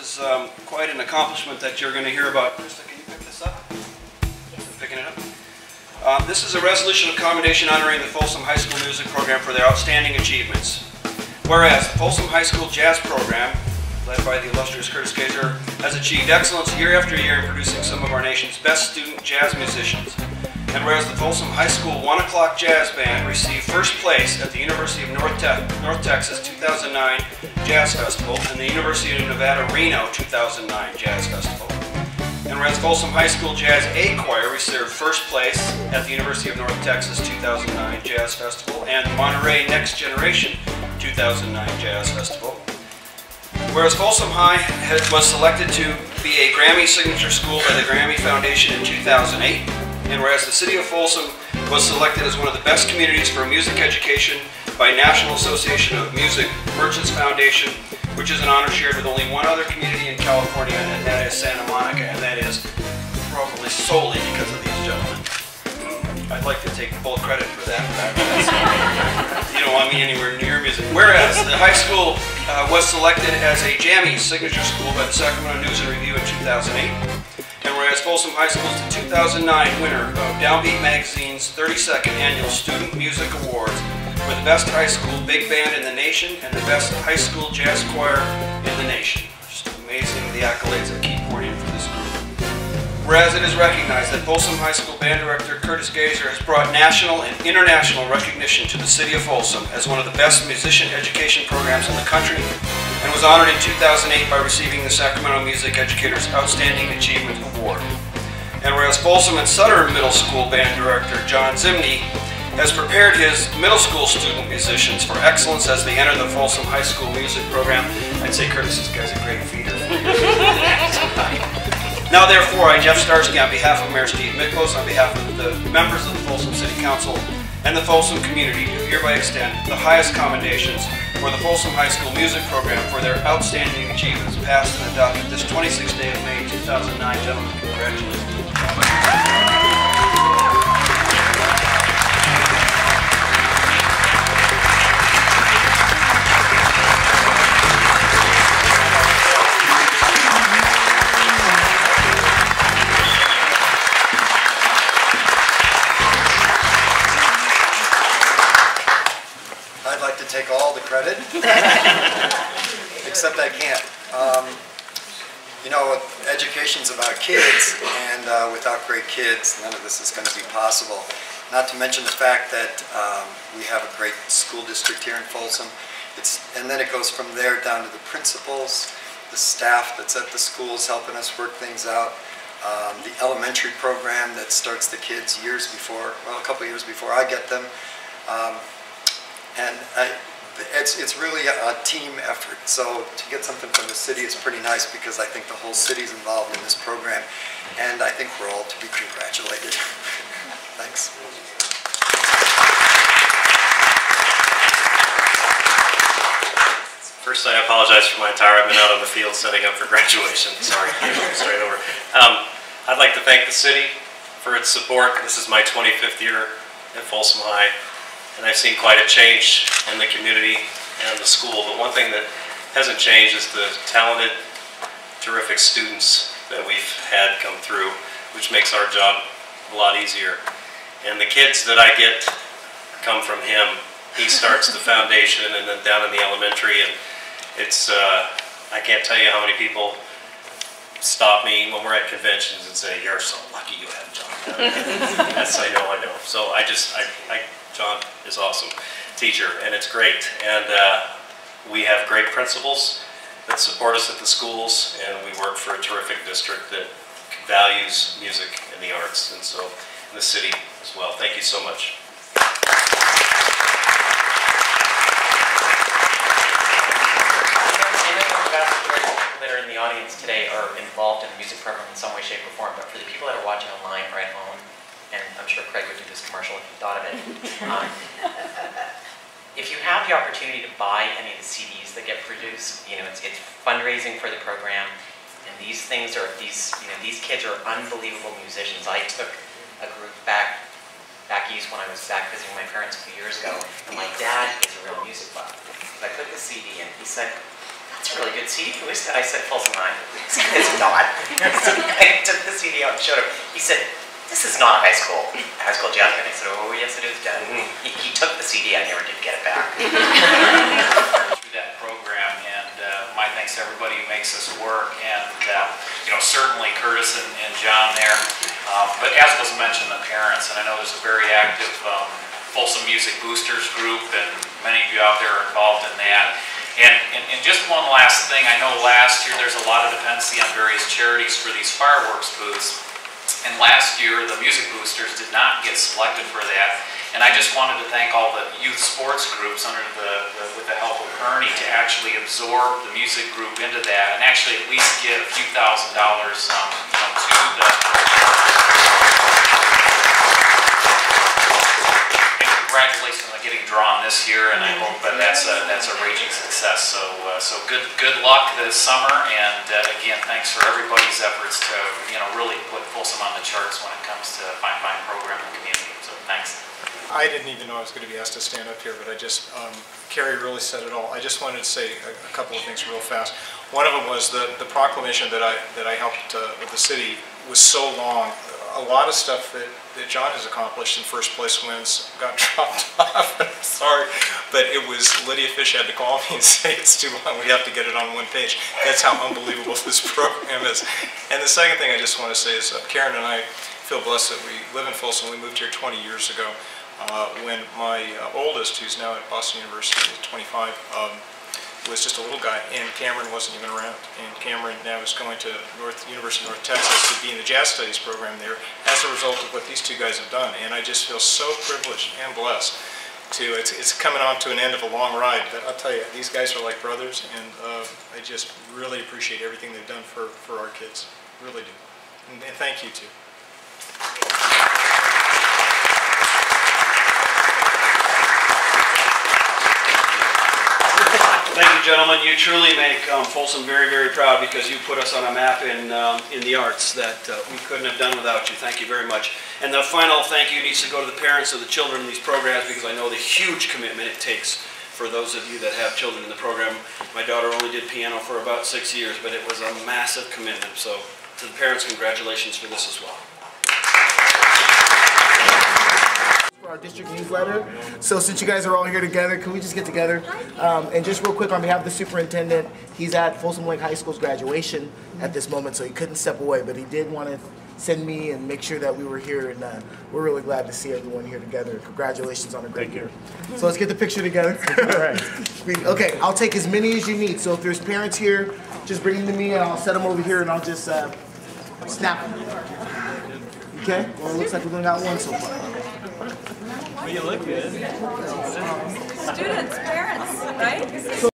is quite an accomplishment that you're going to hear about. Krista, can you pick this up? Picking it up. This is a resolution of commendation honoring the Folsom High School Music Program for their outstanding achievements. Whereas the Folsom High School Jazz Program, led by the illustrious Curtis Gazer, has achieved excellence year after year in producing some of our nation's best student jazz musicians. And whereas the Folsom High School 1 O'Clock Jazz Band received first place at the University of North Texas 2009 Jazz Festival and the University of Nevada, Reno 2009 Jazz Festival. And whereas Folsom High School Jazz A Choir received first place at the University of North Texas 2009 Jazz Festival and Monterey Next Generation 2009 Jazz Festival. Whereas Folsom High was selected to be a Grammy Signature School by the Grammy Foundation in 2008. And whereas the City of Folsom was selected as one of the best communities for music education by National Association of Music Merchants Foundation, which is an honor shared with only one other community in California, and that is Santa Monica, and that is probably solely because of these gentlemen. I'd like to take full credit for that. You don't want me anywhere near music. Whereas the high school was selected as a Jammy Signature School by the Sacramento News and Review in 2008. And whereas Folsom High School is the 2009 winner of Downbeat Magazine's 32nd Annual Student Music Awards for the best high school big band in the nation and the best high school jazz choir in the nation. Just amazing the accolades that keep pouring in for this group. Whereas it is recognized that Folsom High School Band Director Curtis Gazer has brought national and international recognition to the City of Folsom as one of the best musician education programs in the country, and was honored in 2008 by receiving the Sacramento Music Educators Outstanding Achievement Award. And whereas Folsom and Sutter Middle School Band Director John Zimney has prepared his middle school student musicians for excellence as they enter the Folsom High School Music Program. I'd say, Curtis, this guy's a great feeder. Now therefore, I, Jeff Starsky, on behalf of Mayor Steve Miklos, on behalf of the members of the Folsom City Council and the Folsom community, do hereby extend the highest commendations for the Folsom High School Music Program for their outstanding achievements passed and adopted this 26th day of May 2009. Gentlemen, congratulations. I'd like to take all the credit, except I can't. You know, education's about kids, and without great kids, none of this is going to be possible. Not to mention the fact that we have a great school district here in Folsom. And then it goes from there down to the principals, the staff that's at the schools helping us work things out, the elementary program that starts the kids years before, well, a couple years before I get them. It's really a team effort. So to get something from the city is pretty nice because I think the whole city's involved in this program, and I think we're all to be congratulated. Thanks. First, I apologize for my attire. I've been out on the field setting up for graduation. Sorry, came straight over. I'd like to thank the city for its support. This is my 25th year at Folsom High, and I've seen quite a change in the community and the school. But one thing that hasn't changed is the talented, terrific students that we've had come through, which makes our job a lot easier. And the kids that I get come from him. He starts the foundation and then down in the elementary, and it's, I can't tell you how many people stop me when we're at conventions and say, "You're so lucky you have John." Yes, I know. So John is awesome teacher, and it's great. And we have great principals that support us at the schools, and we work for a terrific district that values music and the arts, and so in the city as well. Thank you so much. That are in the audience today are involved in the music program in some way, shape, or form, but for the people that are watching online or at home, and I'm sure Craig would do this commercial if he thought of it, if you have the opportunity to buy any of the CDs that get produced, you know, it's fundraising for the program, and these things are, these kids are unbelievable musicians. I took a group back east when I was back visiting my parents a few years ago, and my dad is a real music buff. I put the CD in, he said, "That's "It's a really good CD. Who is that?" I said, "Folsom High." He said, "It's not." So I took the CD out and showed him. He said, "This is not high school jazz band." I said, "Oh, yes, it is, Dad." He took the CD. I never did get it back. Through that program, and my thanks to everybody who makes this work, and you know, certainly Curtis and John there. But as was mentioned, the parents, and I know there's a very active Folsom Music Boosters group, and many of you out there are involved in that. And just one last thing, I know last year there's a lot of dependency on various charities for these fireworks booths. And last year, the Music Boosters did not get selected for that. And I just wanted to thank all the youth sports groups with the help of Ernie to actually absorb the music group into that and actually at least give a few $1,000s to the... And congratulations on getting drawn this year, and I hope that that's a raging success. So good luck this summer, and again, thanks for everybody's efforts to really put Folsom on the charts when it comes to fine program in the community. So thanks. I didn't even know I was going to be asked to stand up here, but I just, Carrie really said it all. I just wanted to say a couple of things real fast. One of them was the proclamation that I helped with the city was so long. A lot of stuff that John has accomplished in first place wins got dropped off. I'm sorry, but it was Lydia Fish had to call me and say it's too long. We have to get it on one page. That's how unbelievable this program is. And the second thing I just want to say is Karen and I feel blessed that we live in Folsom. We moved here 20 years ago. When my oldest, who's now at Boston University, 25, was just a little guy, and Cameron wasn't even around. And Cameron now is going to University of North Texas to be in the Jazz Studies program there as a result of what these two guys have done. And I just feel so privileged and blessed to, it's coming on to an end of a long ride, but I'll tell you, these guys are like brothers, and I just really appreciate everything they've done for our kids. Really do. And thank you too. Thank you, gentlemen. You truly make Folsom very, very proud because you put us on a map in the arts that we couldn't have done without you. Thank you very much. And the final thank you needs to go to the parents of the children in these programs because I know the huge commitment it takes for those of you that have children in the program. My daughter only did piano for about 6 years, but it was a massive commitment. So to the parents, congratulations for this as well. Our district newsletter. So since you guys are all here together, can we just get together? And just real quick on behalf of the superintendent, he's at Folsom Lake High School's graduation at this moment, so he couldn't step away, but he did want to send me and make sure that we were here, and we're really glad to see everyone here together. Congratulations on a great year. So let's get the picture together. All right. Okay, I'll take as many as you need. So if there's parents here, just bring them to me and I'll set them over here and I'll just snap them. Okay? Well, it looks like we've only got one so far. Well, you look good. Students, parents, right?